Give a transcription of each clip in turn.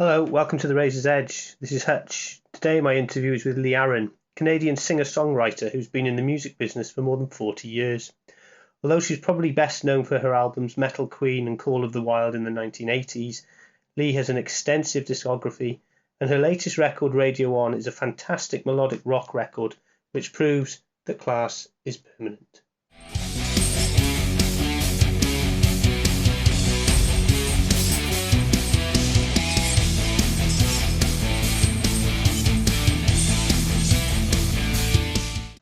Hello, welcome to the Razor's Edge. This is Hutch. Today my interview is with Lee Aaron, Canadian singer-songwriter who's been in the music business for more than 40 years. Although she's probably best known for her albums Metal Queen and Call of the Wild in the 1980s, Lee has an extensive discography, and her latest record, Radio On, is a fantastic melodic rock record which proves that class is permanent.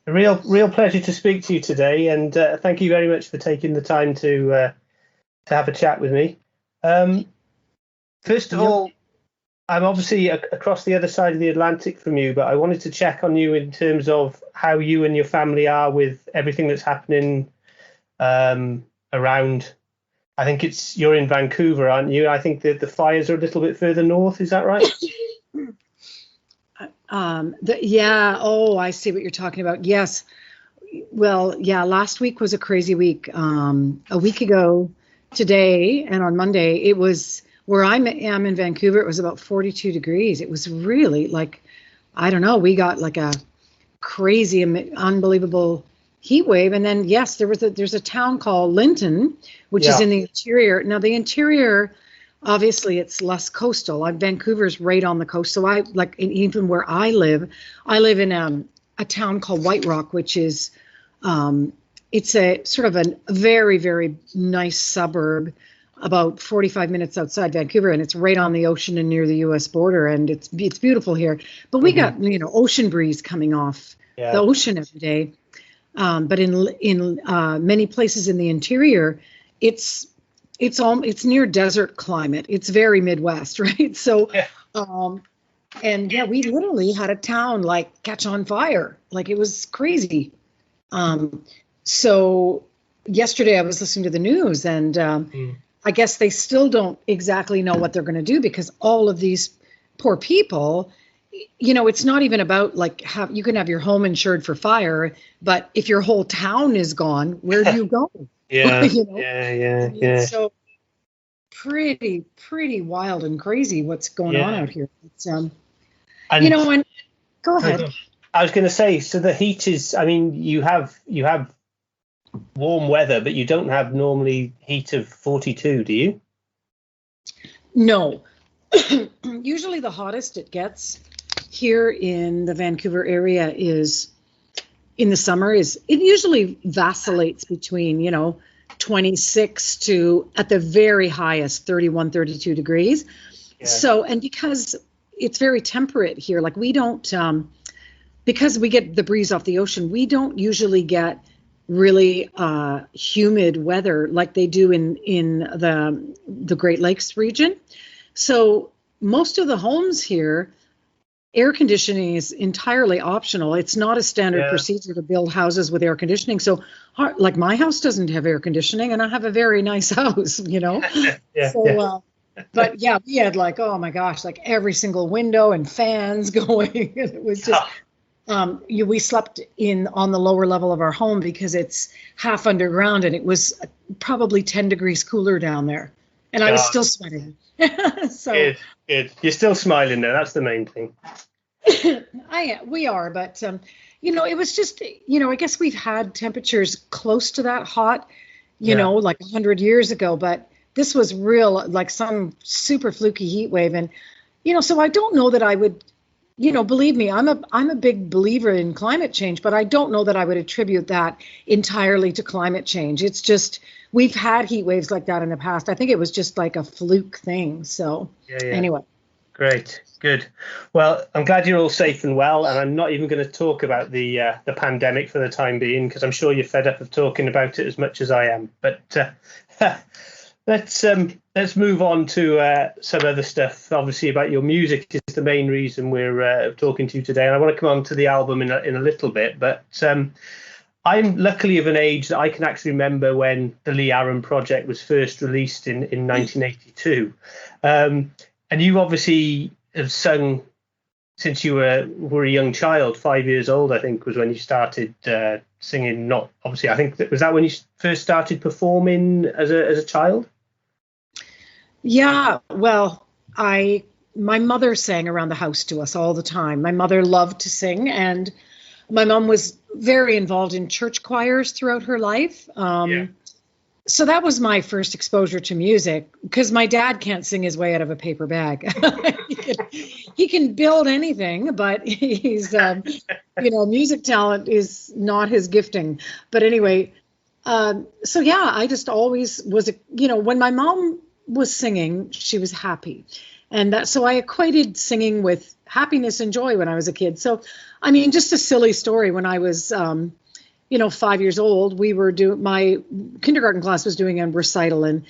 A real pleasure to speak to you today, and thank you very much for taking the time to have a chat with me. First of all, I'm obviously across the other side of the Atlantic from you, but I wanted to check on you in terms of how you and your family are with everything that's happening around. I think you're in Vancouver, aren't you? I think that the fires are a little bit further north. Is that right? I see what you're talking about. Yes. Well, yeah, last week was a crazy week. A week ago today and on Monday, it was where I am in Vancouver. It was about 42 degrees. It was really like, I don't know, we got like a crazy, unbelievable heat wave. And then, yes, there's a town called Linton, which is in the interior. Now, the interior, obviously, it's less coastal. Vancouver's right on the coast. So even where I live in a town called White Rock, which is, it's a sort of a very, very nice suburb, about 45 minutes outside Vancouver, and it's right on the ocean and near the U.S. border, and it's beautiful here. But we got ocean breeze coming off the ocean every day. But in many places in the interior, it's near desert climate. It's very Midwest, right? So, we literally had a town like catch on fire. Like it was crazy. So yesterday I was listening to the news, and I guess they still don't exactly know what they're going to do, because all of these poor people, it's not even about you can have your home insured for fire, but if your whole town is gone, where do you go? Yeah. So pretty wild and crazy what's going on out here. It's, and go ahead. I was going to say, so the heat is, I mean, you have warm weather, but you don't have normally heat of 42, do you? No. Usually the hottest it gets here in the Vancouver area is in the summer it usually vacillates between, 26 to at the very highest 31, 32 degrees. Yeah. So, and because it's very temperate here, like we don't, because we get the breeze off the ocean, we don't usually get really humid weather like they do in the Great Lakes region. So most of the homes here, air conditioning is entirely optional. It's not a standard procedure to build houses with air conditioning. So like my house doesn't have air conditioning, and I have a very nice house, But yeah, we had oh my gosh, like every single window and fans going. It was just, we slept on the lower level of our home because it's half underground, and it was probably 10 degrees cooler down there. And I was still sweating. So good. You're still smiling there. That's the main thing. We are, but it was just, I guess we've had temperatures close to that hot, like 100 years ago, but this was real, like some super fluky heat wave. And, so I don't know that I would, believe me, I'm a big believer in climate change, but I don't know that I would attribute that entirely to climate change. It's just, we've had heat waves like that in the past. I think it was just like a fluke thing. So anyway. Great. Good. Well, I'm glad you're all safe and well, and I'm not even going to talk about the pandemic for the time being, because I'm sure you're fed up of talking about it as much as I am. But let's move on to some other stuff. Obviously, about your music is the main reason we're talking to you today, and I want to come on to the album in a little bit. But I'm luckily of an age that I can actually remember when the Lee Aaron project was first released in 1982, and you obviously have sung since you were a young child. 5 years old, I think, was when you started singing. Not obviously, I think was that when you first started performing as a child? Yeah, well, I my mother sang around the house to us all the time. My mother loved to sing, and my mom was very involved in church choirs throughout her life. So that was my first exposure to music, because my dad can't sing his way out of a paper bag. he can build anything, but he's, music talent is not his gifting. But anyway, so yeah, I just always was, when my mom was singing, she was happy. And so I equated singing with happiness and joy when I was a kid. So, I mean, just a silly story. When I was, 5 years old, my kindergarten class was doing a recital, and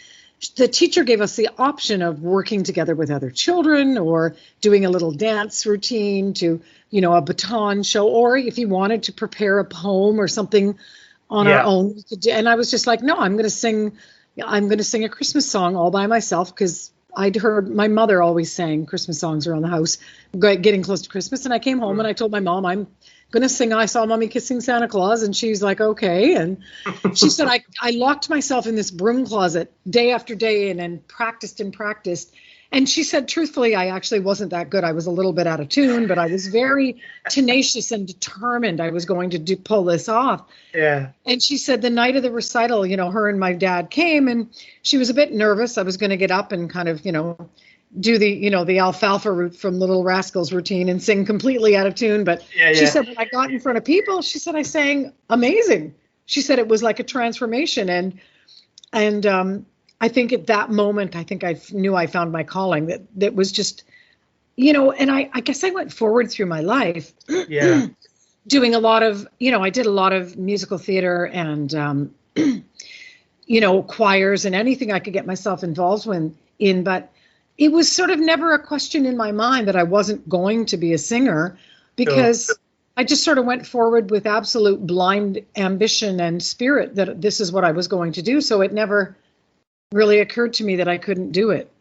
the teacher gave us the option of working together with other children or doing a little dance routine to, a baton show, or if you wanted to prepare a poem or something on our own. And I was just like, no, I'm going to sing a Christmas song all by myself, because I'd heard my mother always sang Christmas songs around the house, getting close to Christmas. And I came home and I told my mom, I'm going to sing I Saw Mommy Kissing Santa Claus. And she's like, okay. And she said, I locked myself in this broom closet day after day and practiced. And she said, truthfully, I actually wasn't that good. I was a little bit out of tune, but I was very tenacious and determined I was going to pull this off. Yeah. And she said the night of the recital, her and my dad came, and she was a bit nervous. I was going to get up and kind of, do the alfalfa route from Little Rascals routine and sing completely out of tune. But she said, when I got in front of people, she said, I sang amazing. She said it was like a transformation. And I think at that moment, I knew I found my calling. That was just, and I guess I went forward through my life. Yeah. Doing a lot of, I did a lot of musical theater and, choirs and anything I could get myself involved in. But it was sort of never a question in my mind that I wasn't going to be a singer, because I just sort of went forward with absolute blind ambition and spirit that this is what I was going to do. So it never really occurred to me that I couldn't do it.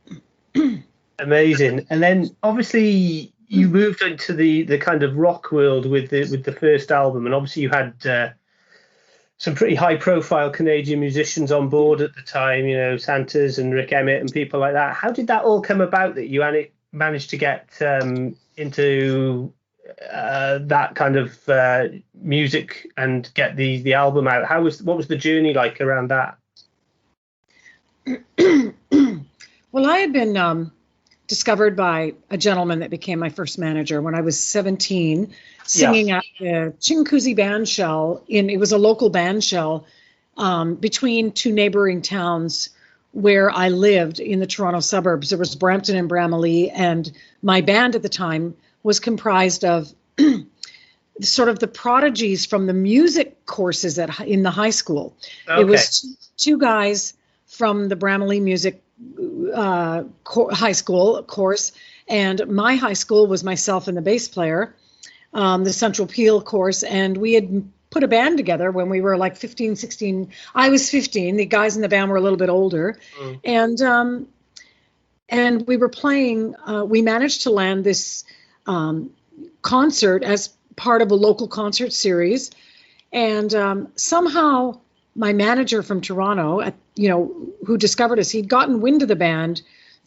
Amazing. And then obviously you moved into the kind of rock world with the first album, and obviously you had some pretty high profile Canadian musicians on board at the time, Santas and Rick Emmett and people like that. How did that all come about that you managed to get into that kind of music and get the album out? What was the journey like around that? Well, I had been discovered by a gentleman that became my first manager when I was 17, singing at the Chinguacousy band shell. It was a local band shell between two neighboring towns where I lived in the Toronto suburbs. There was Brampton and Bramalea, and my band at the time was comprised of sort of the prodigies from the music courses in the high school. Okay. It was two guys from the Bramalea Music high school course, and my high school was myself and the bass player, the Central Peel course, and we had put a band together when we were like 15, 16. I was 15. The guys in the band were a little bit older, and we were playing. We managed to land this concert as part of a local concert series, and somehow my manager from Toronto, who discovered us, he'd gotten wind of the band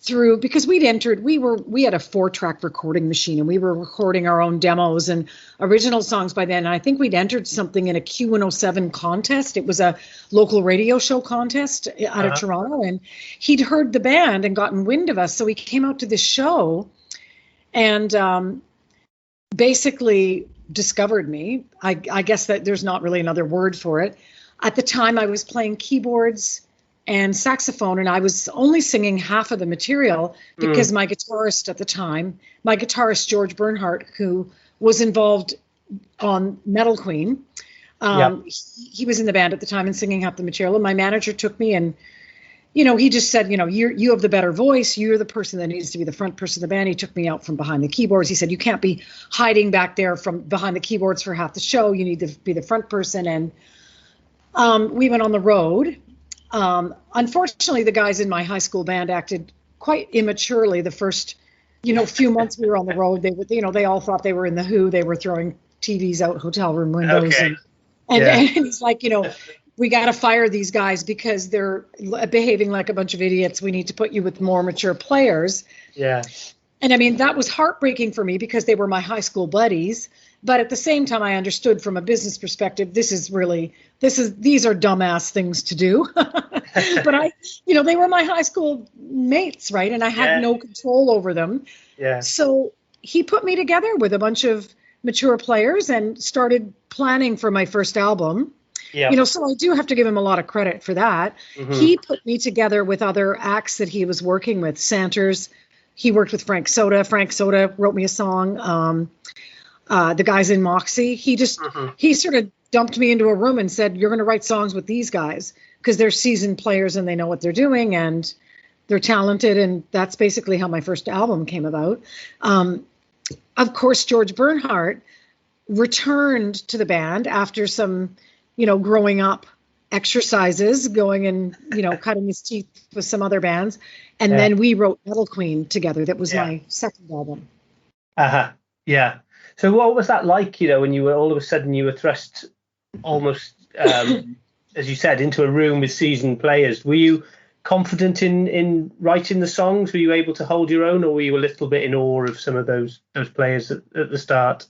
because we had a 4-track recording machine, and we were recording our own demos and original songs by then. And I think we'd entered something in a Q107 contest. It was a local radio show contest out of Toronto, and he'd heard the band and gotten wind of us. So he came out to this show and basically discovered me. I guess that there's not really another word for it. At the time, I was playing keyboards and saxophone, and I was only singing half of the material because my guitarist at the time, George Bernhardt, who was involved on Metal Queen, he was in the band at the time and singing half the material. And my manager took me and, he just said, you have the better voice. You're the person that needs to be the front person of the band. He took me out from behind the keyboards. He said, you can't be hiding back there from behind the keyboards for half the show. You need to be the front person. And we went on the road. Unfortunately, the guys in my high school band acted quite immaturely the first, few months we were on the road. They all thought they were in the Who. They were throwing TVs out hotel room windows. Okay. And he's like, we got to fire these guys because they're behaving like a bunch of idiots. We need to put you with more mature players. Yeah. And I mean, that was heartbreaking for me because they were my high school buddies. But at the same time, I understood from a business perspective, these are dumbass things to do. But they were my high school mates, right? And I had no control over them. Yeah. So he put me together with a bunch of mature players and started planning for my first album. Yeah. So I do have to give him a lot of credit for that. Mm-hmm. He put me together with other acts that he was working with. Santers, he worked with Frank Soda. Frank Soda wrote me a song. The guys in Moxie, he sort of dumped me into a room and said, you're going to write songs with these guys because they're seasoned players and they know what they're doing and they're talented. And that's basically how my first album came about. Of course, George Bernhardt returned to the band after some, growing up exercises, going and, cutting his teeth with some other bands. And then we wrote Metal Queen together. That was my second album. Yeah. So what was that like, when you were all of a sudden you were thrust almost, as you said, into a room with seasoned players? Were you confident in writing the songs? Were you able to hold your own, or were you a little bit in awe of some of those players at the start?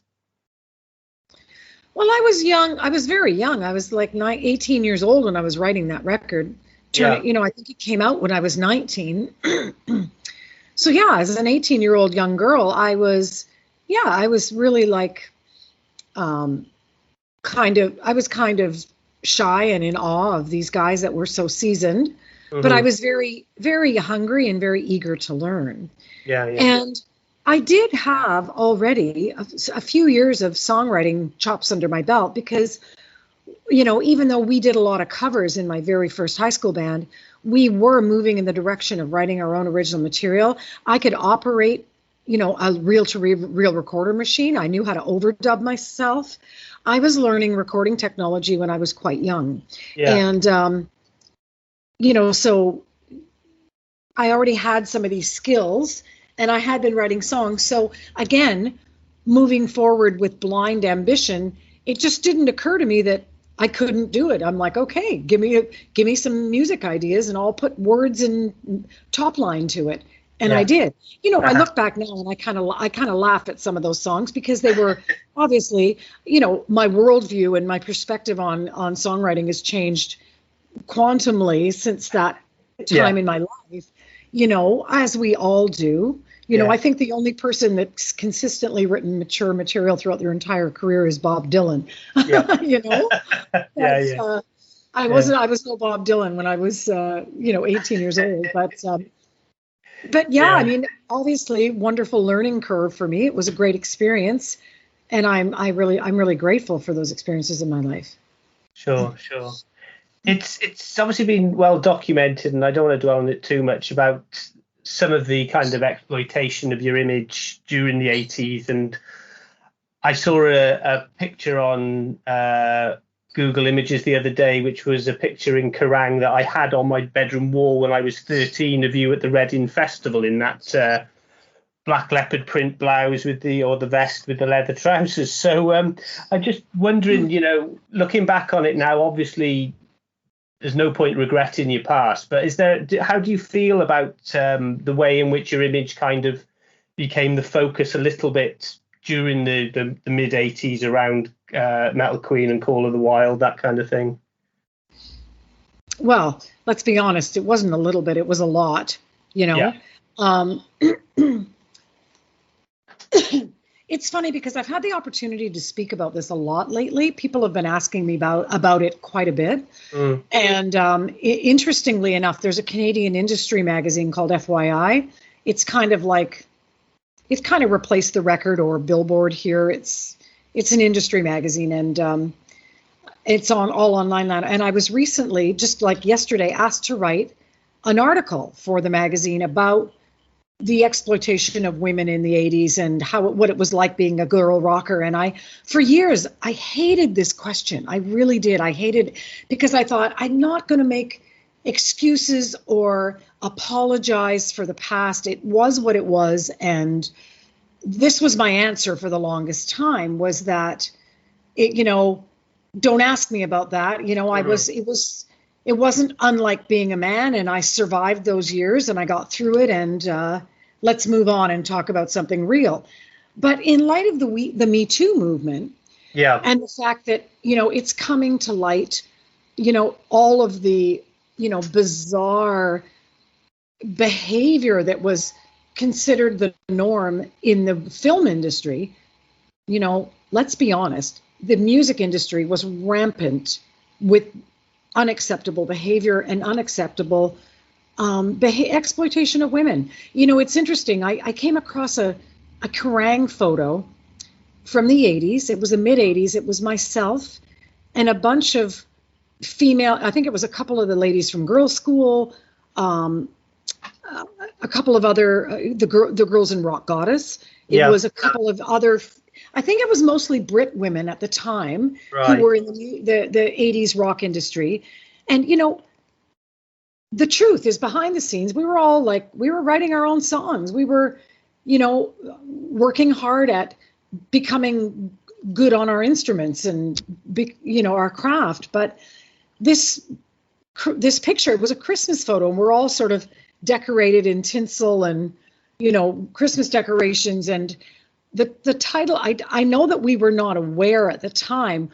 Well, I was young. I was very young. I was like 18 years old when I was writing that record. I think it came out when I was 19. So as an 18-year-old young girl, I was really like, kind of shy and in awe of these guys that were so seasoned, but I was very, very hungry and very eager to learn. Yeah. And I did have already a few years of songwriting chops under my belt because, even though we did a lot of covers in my very first high school band, we were moving in the direction of writing our own original material. I could operate a reel-to-reel recorder machine. I knew how to overdub myself. I was learning recording technology when I was quite young. Yeah. And, so I already had some of these skills and I had been writing songs. So again, moving forward with blind ambition, it just didn't occur to me that I couldn't do it. I'm like, okay, give me some music ideas and I'll put words and top line to it. And I did. I look back now and I kind of laugh at some of those songs because they were obviously, my worldview and my perspective on songwriting has changed quantumly since that time in my life, as we all do. I think the only person that's consistently written mature material throughout their entire career is Bob Dylan. I was no Bob Dylan when I was, 18 years old, but I mean, obviously, wonderful learning curve for me. It was a great experience, and I'm really grateful for those experiences in my life. Sure. It's obviously been well documented, and I don't want to dwell on it too much about some of the kind of exploitation of your image during the 80s. And I saw a picture on Google Images the other day, which was a picture in Kerrang that I had on my bedroom wall when I was 13 of you at the Reading Festival in that black leopard print blouse with the vest with the leather trousers. So I'm just wondering, looking back on it now, obviously there's no point regretting your past, but how do you feel about the way in which your image kind of became the focus a little bit during the mid 80s around Metal Queen and Call of the Wild, that kind of thing? Well, let's be honest, it wasn't a little bit, it was a lot, Yeah. It's funny because I've had the opportunity to speak about this a lot lately. People have been asking me about it quite a bit. And interestingly enough, there's a Canadian industry magazine called FYI. It's kind of replaced the Record or Billboard here. It's an industry magazine, and it's all online now. And I was recently, just like yesterday, asked to write an article for the magazine about the exploitation of women in the 80s and what it was like being a girl rocker. And for years, I hated this question. I really did. I hated because I thought I'm not going to make excuses or apologize for the past. It was what it was. And this was my answer for the longest time, was that don't ask me about that. It wasn't unlike being a man, and I survived those years and I got through it. And let's move on and talk about something real. But in light of the Me Too movement, Yeah. and the fact that, it's coming to light, all of the, bizarre behavior that was considered the norm in the film industry, let's be honest, the music industry was rampant with unacceptable behavior and unacceptable exploitation of women. It's interesting. I came across a Kerrang photo from the 80s. It was the mid 80s. It was myself and a bunch of female, I think it was a couple of the ladies from girls' school, a couple of other, the girls in Rock Goddess. It was a couple of other, I think it was mostly Brit women at the time who were in the 80s rock industry. And, the truth is, behind the scenes, we were all we were writing our own songs. We were, working hard at becoming good on our instruments and, our craft. But this picture was a Christmas photo, and we're all sort of decorated in tinsel and, Christmas decorations. And the title, I know that we were not aware at the time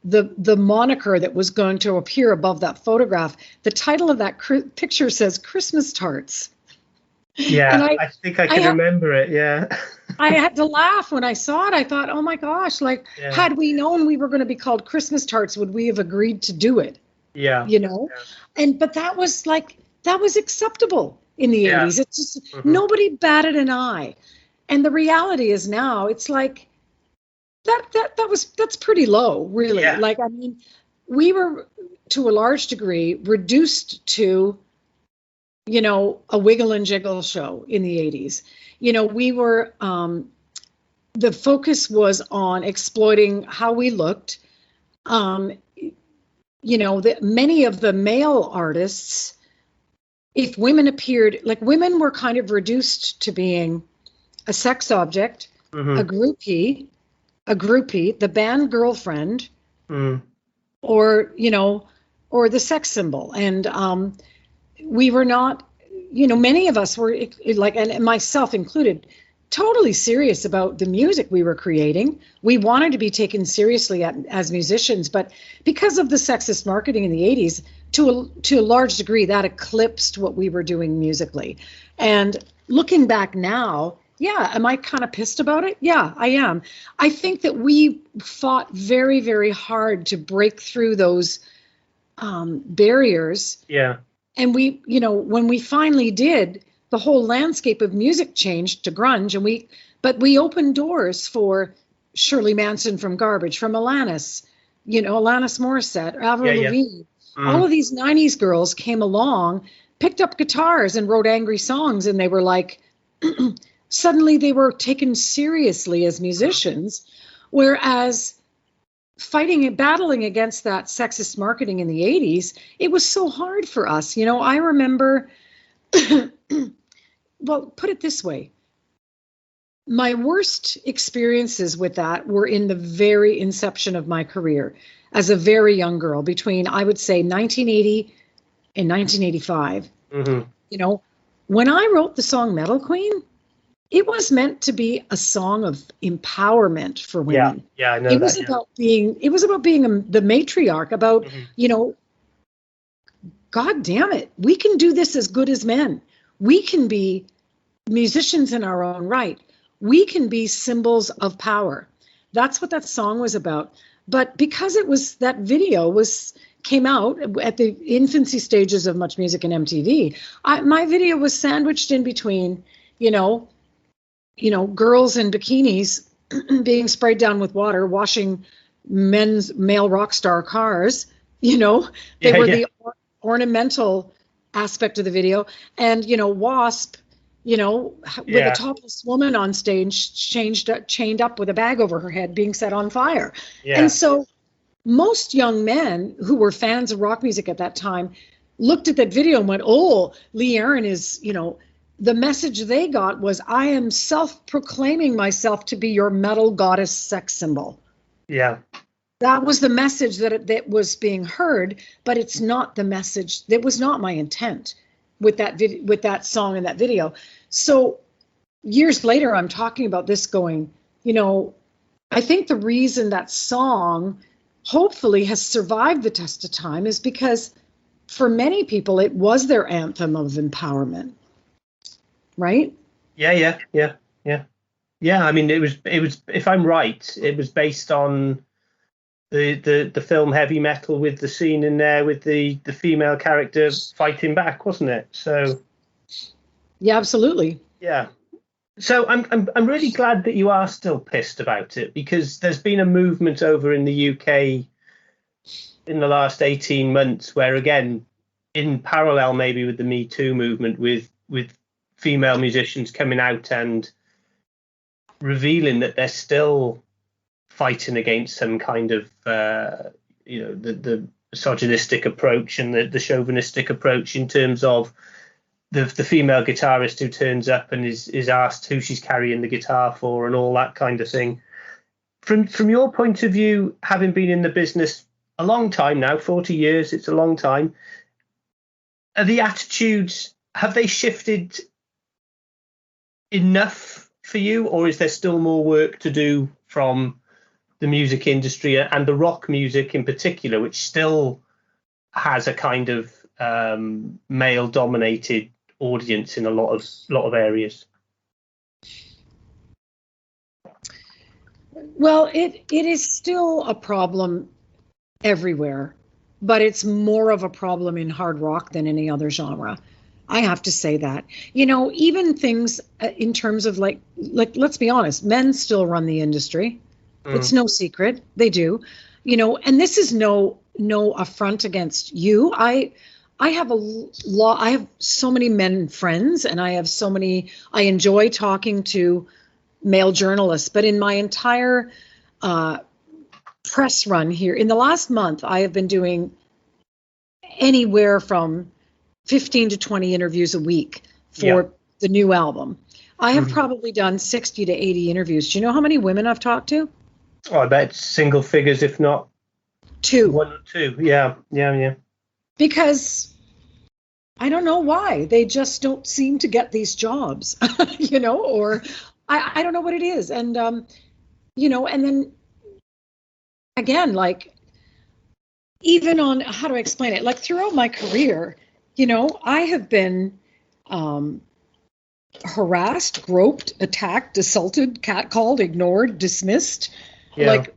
the moniker that was going to appear above that photograph. The title of that picture says Christmas Tarts. Yeah, and I think I can remember it. Yeah. I had to laugh when I saw it. I thought, oh my gosh, had we known we were going to be called Christmas Tarts, would we have agreed to do it? Yeah. But that was acceptable in the 80s. It's just nobody batted an eye. And the reality is now it's like that's pretty low, really. Yeah. We were to a large degree reduced to, a wiggle and jiggle show in the 80s. We were, the focus was on exploiting how we looked. Many of the male artists, if women appeared, women were kind of reduced to being a sex object, a groupie, the band girlfriend, or the sex symbol. And we were not, many of us were and myself included, totally serious about the music we were creating. We wanted to be taken seriously as musicians, but because of the sexist marketing in the 80s, to a large degree, that eclipsed what we were doing musically. And looking back now, am I kind of pissed about it? Yeah, I am. I think that we fought very, very hard to break through those barriers. Yeah. And we, when we finally did, the whole landscape of music changed to grunge. But we opened doors for Shirley Manson from Garbage, from Alanis Morissette, Avril Lavigne. All of these 90s girls came along, picked up guitars and wrote angry songs. And they were suddenly they were taken seriously as musicians, whereas battling against that sexist marketing in the 80s, it was so hard for us. I remember, well, put it this way. My worst experiences with that were in the very inception of my career as a very young girl, between, I would say, 1980 and 1985. When I wrote the song Metal Queen, it was meant to be a song of empowerment for women. Yeah, I know it was about being the matriarch, about, God damn it, we can do this as good as men. We can be musicians in our own right. We can be symbols of power. That's what that song was about. But because that video came out at the infancy stages of Much Music and MTV, my video was sandwiched in between, girls in bikinis being sprayed down with water, washing male rock star cars. They were the ornamental aspect of the video. And, Wasp, with a topless woman on stage, chained up with a bag over her head, being set on fire. Yeah. And so most young men who were fans of rock music at that time looked at that video and went, oh, Lee Aaron is, the message they got was, I am self-proclaiming myself to be your metal goddess sex symbol. Yeah. That was the message that was being heard, but it's not the message. That was not my intent. with that song and that video. So years later, I'm talking about this going, I think the reason that song hopefully has survived the test of time is because for many people, it was their anthem of empowerment. Right? Yeah. I mean, it was, if I'm right, it was based on the film Heavy Metal, with the scene in there with the female character fighting back, wasn't it? So yeah, absolutely. Yeah. So I'm really glad that you are still pissed about it, because there's been a movement over in the UK in the last 18 months where, again, in parallel maybe with the Me Too movement, with female musicians coming out and revealing that they're still fighting against some kind of the misogynistic approach and the chauvinistic approach, in terms of the female guitarist who turns up and is asked who she's carrying the guitar for and all that kind of thing. From your point of view, having been in the business a long time now, 40 years, it's a long time, are the attitudes, have they shifted enough for you, or is there still more work to do from the music industry and the rock music in particular, which still has a kind of male dominated audience in a lot of areas? Well, it is still a problem everywhere, but it's more of a problem in hard rock than any other genre. I have to say that. Even things in terms of like let's be honest, men still run the industry. It's no secret, they do. And this is no affront against you. I have I have so many men friends, and I enjoy talking to male journalists, but in my entire press run here in the last month, I have been doing anywhere from 15 to 20 interviews a week for the new album. I have probably done 60 to 80 interviews. Do you know how many women I've talked to? Oh, I bet it's single figures, if not two. One or two. Yeah. Because I don't know why. They just don't seem to get these jobs, or I don't know what it is. And, and then again, like, even on, how do I explain it? Like, throughout my career, I have been harassed, groped, attacked, assaulted, catcalled, ignored, dismissed. Yeah. Like,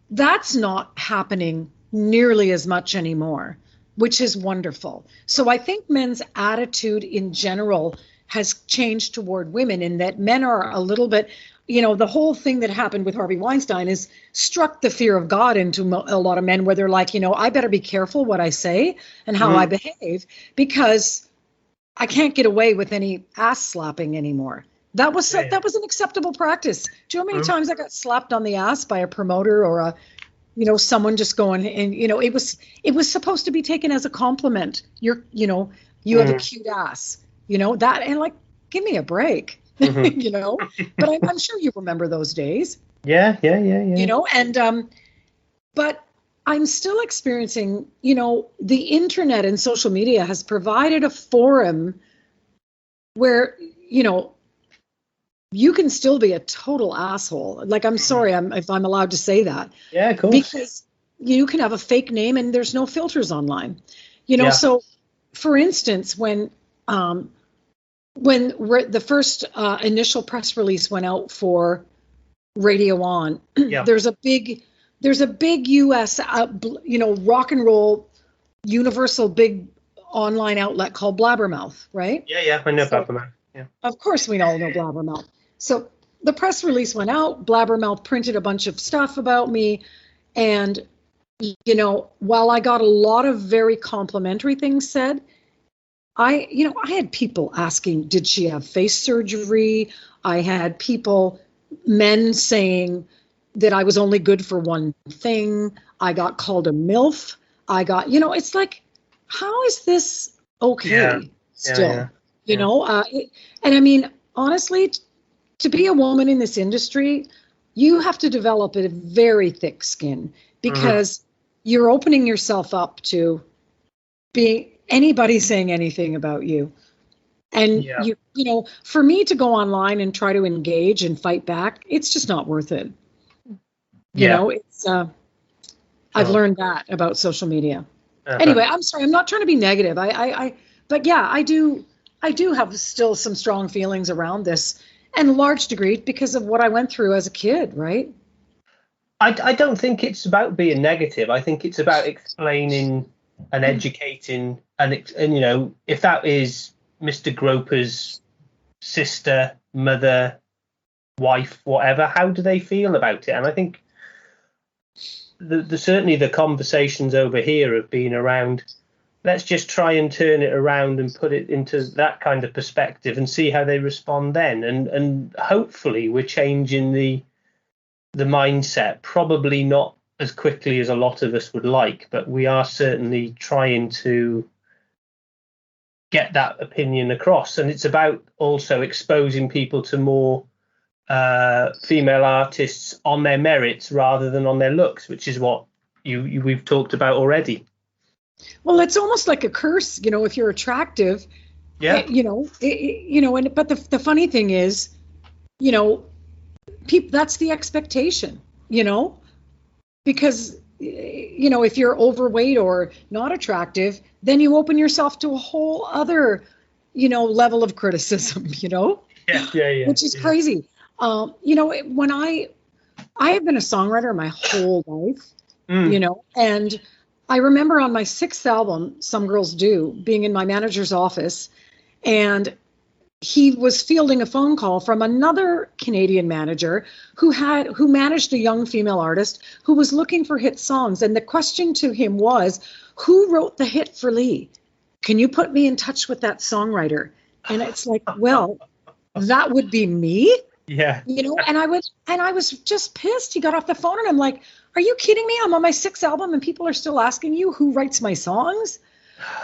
that's not happening nearly as much anymore, which is wonderful. So I think men's attitude in general has changed toward women, in that men are a little bit, the whole thing that happened with Harvey Weinstein is struck the fear of God into a lot of men, where they're like, I better be careful what I say and how I behave, because I can't get away with any ass slapping anymore. That was an acceptable practice. Do you know how many times I got slapped on the ass by a promoter or someone just going, and it was supposed to be taken as a compliment. You have a cute ass, that, and like, give me a break, but I'm sure you remember those days. Yeah. And but I'm still experiencing, the internet and social media has provided a forum where, you can still be a total asshole. Like, I'm sorry, if I'm allowed to say that. Yeah, cool. Because you can have a fake name and there's no filters online. So for instance, when the first initial press release went out for Radio On, there's a big US rock and roll universal big online outlet called Blabbermouth, right? Yeah, I know Blabbermouth. Yeah. Of course we all know Blabbermouth. So the press release went out, Blabbermouth printed a bunch of stuff about me, and while I got a lot of very complimentary things said, I had people asking, did she have face surgery? I had men saying that I was only good for one thing. I got called a MILF. I got, it's like, how is this okay still? And I mean, honestly, to be a woman in this industry, you have to develop a very thick skin, because you're opening yourself up to being, anybody saying anything about you. And Yeah. you know, for me to go online and try to engage and fight back, it's just not worth it. You Yeah. know, it's I've Sure. learned that about social media. Uh-huh. Anyway, I'm sorry, I'm not trying to be negative. But yeah, I do have still some strong feelings around this, and large degree because of what I went through as a kid, right? I don't think it's about being negative. I think it's about explaining and educating, and you know, if that is Mr. Groper's sister, mother, wife, whatever, how do they feel about it? And I think certainly the conversations over here have been around, let's just try and turn it around and put it into that kind of perspective and see how they respond then. And hopefully we're changing the mindset, probably not as quickly as a lot of us would like, but we are certainly trying to get that opinion across. And it's about also exposing people to more female artists on their merits rather than on their looks, which is what we've talked about already. Well, it's almost like a curse, you know, if you're attractive. Yeah. And but the funny thing is, you know, that's the expectation, you know, because, you know, if you're overweight or not attractive, then you open yourself to a whole other, you know, level of criticism, you know. Yeah. Which is crazy. You know, when I have been a songwriter my whole life, you know, and I remember on my 6th album, Some Girls Do, being in my manager's office, and he was fielding a phone call from another Canadian manager who managed a young female artist who was looking for hit songs. And the question to him was, who wrote the hit for Lee? Can you put me in touch with that songwriter? And it's like, well, that would be me. Yeah. You know, and I was just pissed. He got off the phone and I'm like, are you kidding me? I'm on my 6th album and people are still asking you who writes my songs?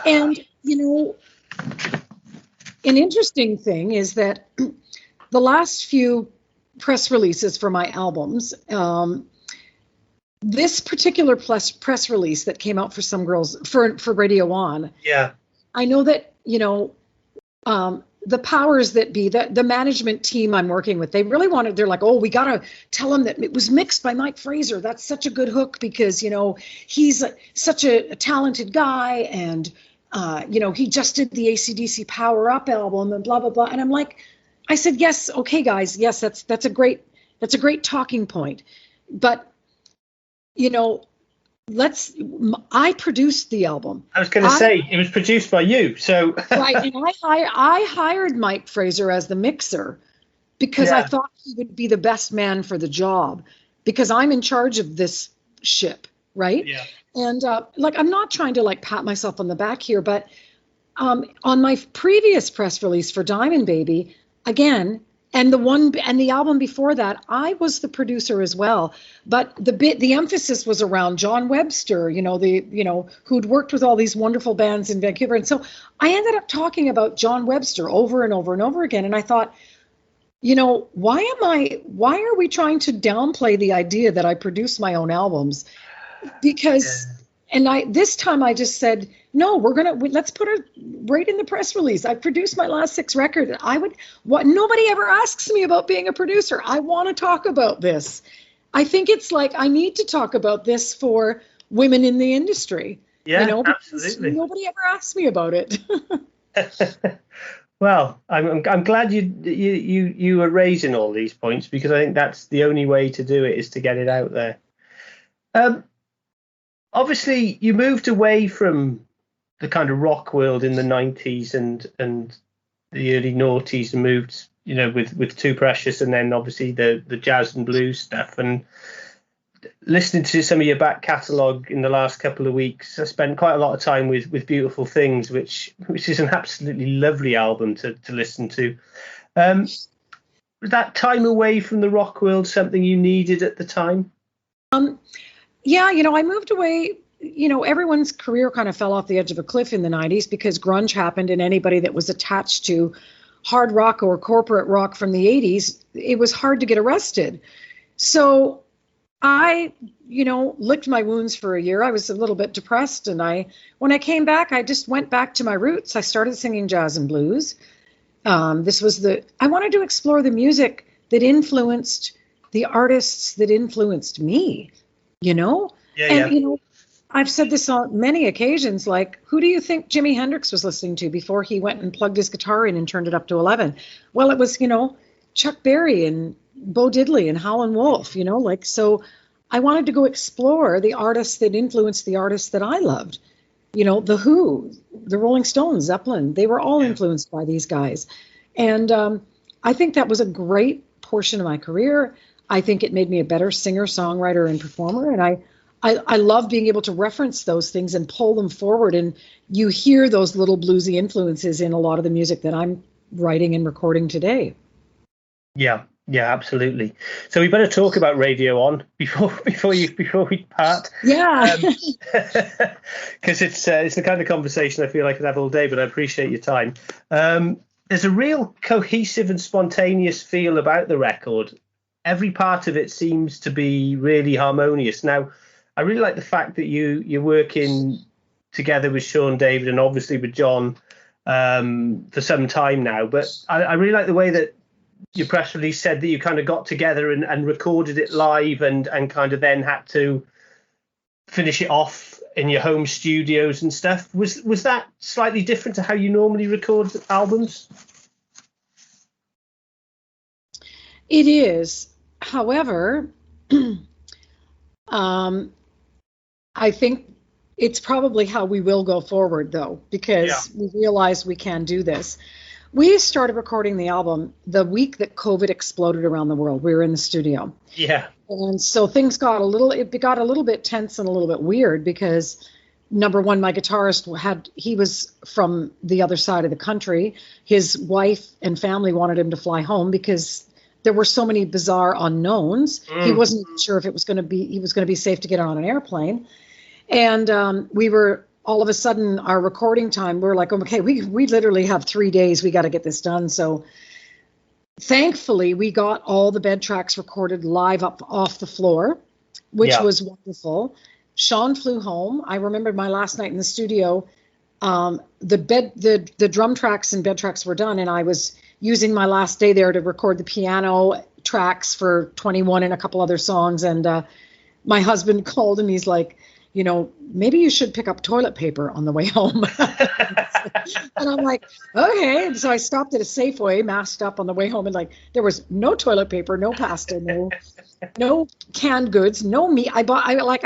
And, you know, an interesting thing is that the last few press releases for my albums, this particular press release that came out for Some Girls for Radio On. Yeah. I know that, you know, the powers that be, the management team I'm working with, they're like, oh, we got to tell him that it was mixed by Mike Fraser. That's such a good hook because, you know, he's such a talented guy. And, you know, he just did the AC/DC Power Up album and blah, blah, blah. And I'm like, I said, yes. Okay, guys. Yes, that's a great talking point. But, you know, I produced the album. I was going to say it was produced by you, so right. And I hired Mike Fraser as the mixer because I thought he would be the best man for the job because I'm in charge of this ship, right? Yeah. And like, I'm not trying to like pat myself on the back here, but on my previous press release for Diamond Baby, again. And the album before that, I was the producer as well. But the emphasis was around John Webster, you know, who'd worked with all these wonderful bands in Vancouver. And so I ended up talking about John Webster over and over and over again. And I thought, you know, why are we trying to downplay the idea that I produce my own albums? Because this time I just said, no, let's put it right in the press release. I produced my last 6 records. Nobody ever asks me about being a producer. I want to talk about this. I think it's like, I need to talk about this for women in the industry. Yeah, you know, absolutely. Nobody ever asks me about it. Well, I'm glad you are raising all these points because I think that's the only way to do it is to get it out there. Obviously, you moved away from the kind of rock world in the 90s and the early noughties and moved, you know, with Too Precious and then obviously the jazz and blues stuff. And listening to some of your back catalogue in the last couple of weeks, I spent quite a lot of time with Beautiful Things, which is an absolutely lovely album to listen to. Was that time away from the rock world something you needed at the time? Yeah, you know, I moved away. You know, everyone's career kind of fell off the edge of a cliff in the 90s because grunge happened and anybody that was attached to hard rock or corporate rock from the 80s, it was hard to get arrested. So I, licked my wounds for a year. I was a little bit depressed, and when I came back, I just went back to my roots. I started singing jazz and blues. I wanted to explore the music that influenced the artists that influenced me, you know? Yeah, And, yeah. I've said this on many occasions, like, who do you think Jimi Hendrix was listening to before he went and plugged his guitar in and turned it up to 11? Well, it was, Chuck Berry and Bo Diddley and Howlin' Wolf, so I wanted to go explore the artists that influenced the artists that I loved. The Who, the Rolling Stones, Zeppelin, they were all influenced by these guys. And I think that was a great portion of my career. I think it made me a better singer, songwriter, and performer. And I love being able to reference those things and pull them forward. And you hear those little bluesy influences in a lot of the music that I'm writing and recording today. Yeah, absolutely. So we better talk about Radio On before we part. Yeah. Because it's the kind of conversation I feel I could have all day, but I appreciate your time. There's a real cohesive and spontaneous feel about the record. Every part of it seems to be really harmonious. Now, I really like the fact that you're working together with Sean David and obviously with John for some time now. But I really like the way that your press release said that you kind of got together and recorded it live and kind of then had to finish it off in your home studios and stuff. Was that slightly different to how you normally record albums? It is. However, I think it's probably how we will go forward, though, because we realize we can do this. We started recording the album the week that COVID exploded around the world. We were in the studio. Yeah. And so things got a little bit tense and a little bit weird because, number one, my guitarist he was from the other side of the country. His wife and family wanted him to fly home because there were so many bizarre unknowns. He wasn't even sure if he was going to be safe to get on an airplane. And we were, all of a sudden, our recording time, we're like, okay, we literally have 3 days. We got to get this done. So thankfully, we got all the bed tracks recorded live up off the floor, which was wonderful. Sean flew home. I remember my last night in the studio, the drum tracks and bed tracks were done, and I was using my last day there to record the piano tracks for 21 and a couple other songs. And my husband called and he's like, maybe you should pick up toilet paper on the way home. And I'm like, okay. And so I stopped at a Safeway, masked up on the way home, and there was no toilet paper, no pasta, no canned goods, no meat. I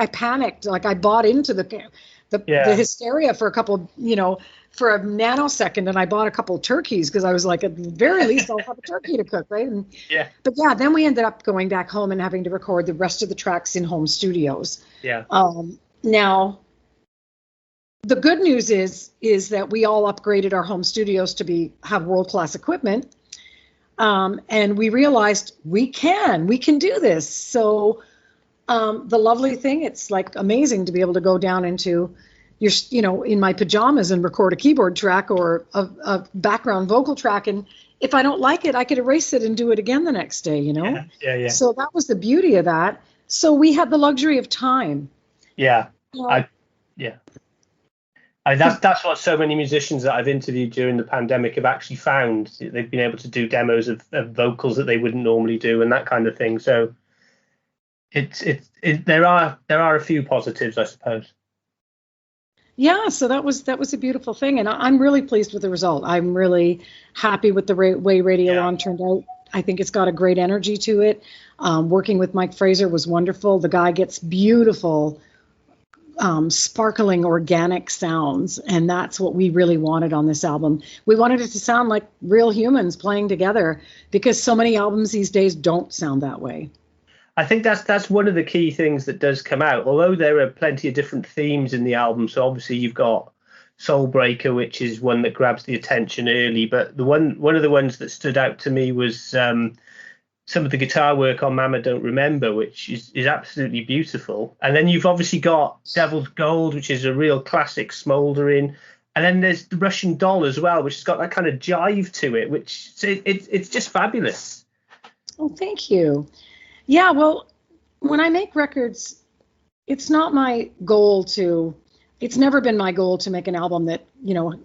panicked. I bought into the hysteria for a couple, for a nanosecond, and I bought a couple of turkeys because I was like, at the very least, I'll have a turkey to cook, right? But then we ended up going back home and having to record the rest of the tracks in home studios. Yeah. Now, the good news is that we all upgraded our home studios to have world-class equipment, and we realized we can do this. So the lovely thing, it's amazing to be able to go down into in my pajamas and record a keyboard track or a background vocal track, and if I don't like it, I could erase it and do it again the next day. Yeah. So that was the beauty of that. So we had the luxury of time. Yeah. That's what so many musicians that I've interviewed during the pandemic have actually found. They've been able to do demos of vocals that they wouldn't normally do and that kind of thing. So there are a few positives, I suppose. Yeah, so that was a beautiful thing, and I'm really pleased with the result. I'm really happy with the way Radio On turned out. I think it's got a great energy to it. Working with Mike Fraser was wonderful. The guy gets beautiful, sparkling, organic sounds, and that's what we really wanted on this album. We wanted it to sound like real humans playing together because so many albums these days don't sound that way. I think that's one of the key things that does come out, although there are plenty of different themes in the album. So obviously you've got Soul Breaker, which is one that grabs the attention early. But one of the ones that stood out to me was some of the guitar work on Mama Don't Remember, which is absolutely beautiful. And then you've obviously got Devil's Gold, which is a real classic smoldering. And then there's the Russian Doll as well, which has got that kind of jive to it, which it's just fabulous. Oh, thank you. Yeah, well, when I make records, it's not my goal to, it's never been my goal to make an album that,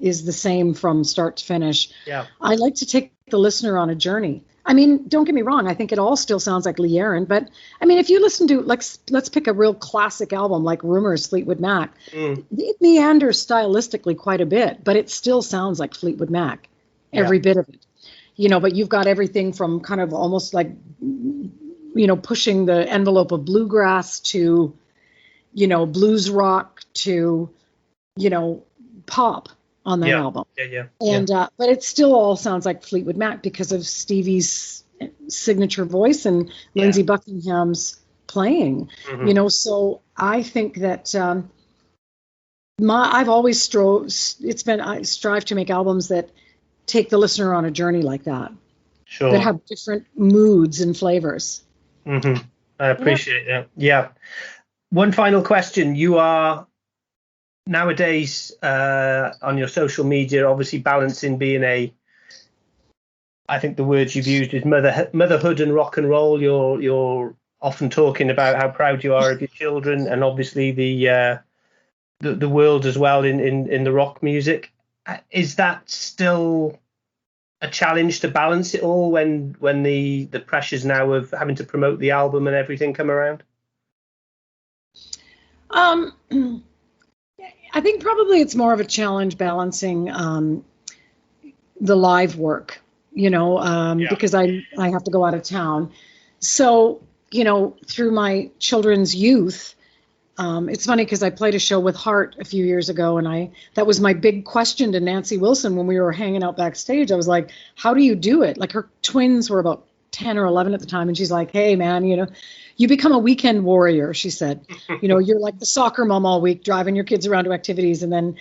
is the same from start to finish. Yeah. I like to take the listener on a journey. I mean, don't get me wrong. I think it all still sounds like Lee Aaron, but I mean, if you listen to, let's pick a real classic album like Rumours, Fleetwood Mac, it meanders stylistically quite a bit, but it still sounds like Fleetwood Mac, every bit of it. But you've got everything from kind of almost like, pushing the envelope of bluegrass to, blues rock to, pop on that album. And but it still all sounds like Fleetwood Mac because of Stevie's signature voice and Lindsey Buckingham's playing. So I think that I've always I strive to make albums that take the listener on a journey like that. Sure. That have different moods and flavors. I appreciate that. Yeah. One final question. You are nowadays on your social media, obviously balancing being I think the words you've used is motherhood and rock and roll. You're often talking about how proud you are of your children, and obviously the world as well in the rock music. Is that still a challenge to balance it all when the pressures now of having to promote the album and everything come around? I think probably it's more of a challenge balancing the live work, because I have to go out of town. So, through my children's youth, it's funny because I played a show with Heart a few years ago, and that was my big question to Nancy Wilson when we were hanging out backstage. I was like, how do you do it? Like, her twins were about 10 or 11 at the time, and she's like, hey, man, you become a weekend warrior, she said. You're like the soccer mom all week, driving your kids around to activities, and then,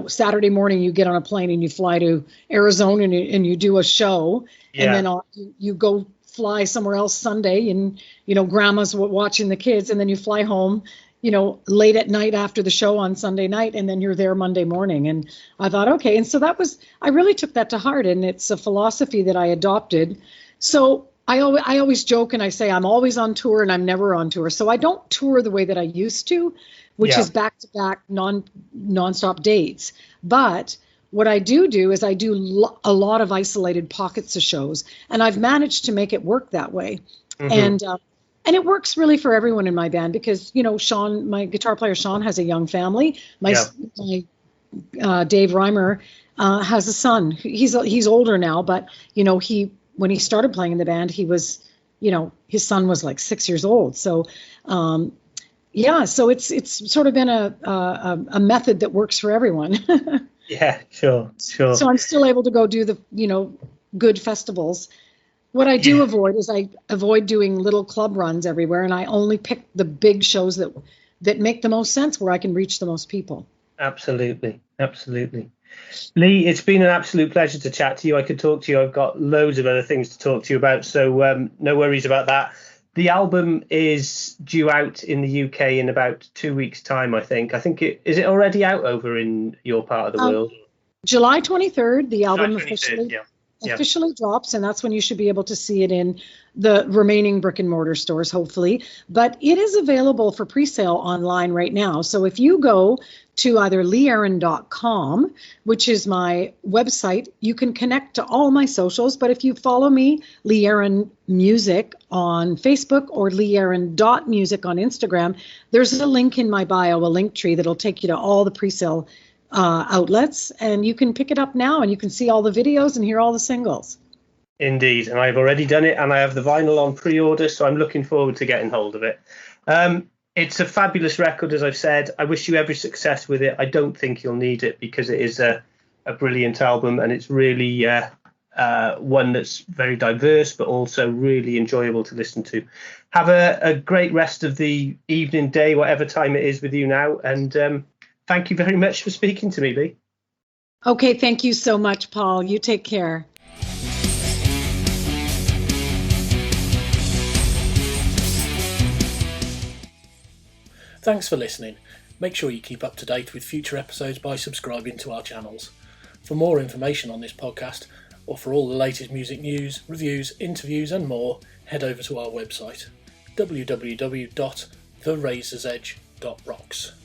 Saturday morning you get on a plane and you fly to Arizona and you do a show, and then you go fly somewhere else Sunday, and, grandma's watching the kids, and then you fly home, late at night after the show on Sunday night, and then you're there Monday morning. And I thought, okay. And so I really took that to heart, and it's a philosophy that I adopted. So I always joke and I say I'm always on tour and I'm never on tour. So I don't tour the way that I used to, which is back-to-back nonstop dates. But what I do is I do a lot of isolated pockets of shows, and I've managed to make it work that way. And it works really for everyone in my band because, Sean, my guitar player, Sean, has a young family. My Dave Reimer has a son. He's older now, but, when he started playing in the band, he was, his son was like 6 years old. So, so it's sort of been a method that works for everyone. Yeah, sure. So I'm still able to go do the, good festivals. What I do avoid is I avoid doing little club runs everywhere, and I only pick the big shows that make the most sense, where I can reach the most people. Absolutely. Lee, it's been an absolute pleasure to chat to you. I could talk to you. I've got loads of other things to talk to you about, so no worries about that. The album is due out in the UK in about 2 weeks' time, I think. Is it already out over in your part of the world? July 23rd, the album July 23rd, officially drops, and that's when you should be able to see it in the remaining brick and mortar stores, hopefully. But it is available for pre-sale online right now. So if you go to either leeaaron.com, which is my website, you can connect to all my socials. But if you follow me, Lee Aaron Music on Facebook or leeaaron.music on Instagram, there's a link in my bio, a link tree that'll take you to all the pre-sale outlets, and you can pick it up now and you can see all the videos and hear all the singles. Indeed, and I've already done it, and I have the vinyl on pre-order, so I'm looking forward to getting hold of it. It's a fabulous record, as I've said. I wish you every success with it. I don't think you'll need it because it is a brilliant album, and it's really one that's very diverse but also really enjoyable to listen to. Have a great rest of the evening, day, whatever time it is with you now, and thank you very much for speaking to me, Lee. Okay, thank you so much, Paul. You take care. Thanks for listening. Make sure you keep up to date with future episodes by subscribing to our channels. For more information on this podcast, or for all the latest music news, reviews, interviews and more, head over to our website www.therazorsedge.rocks.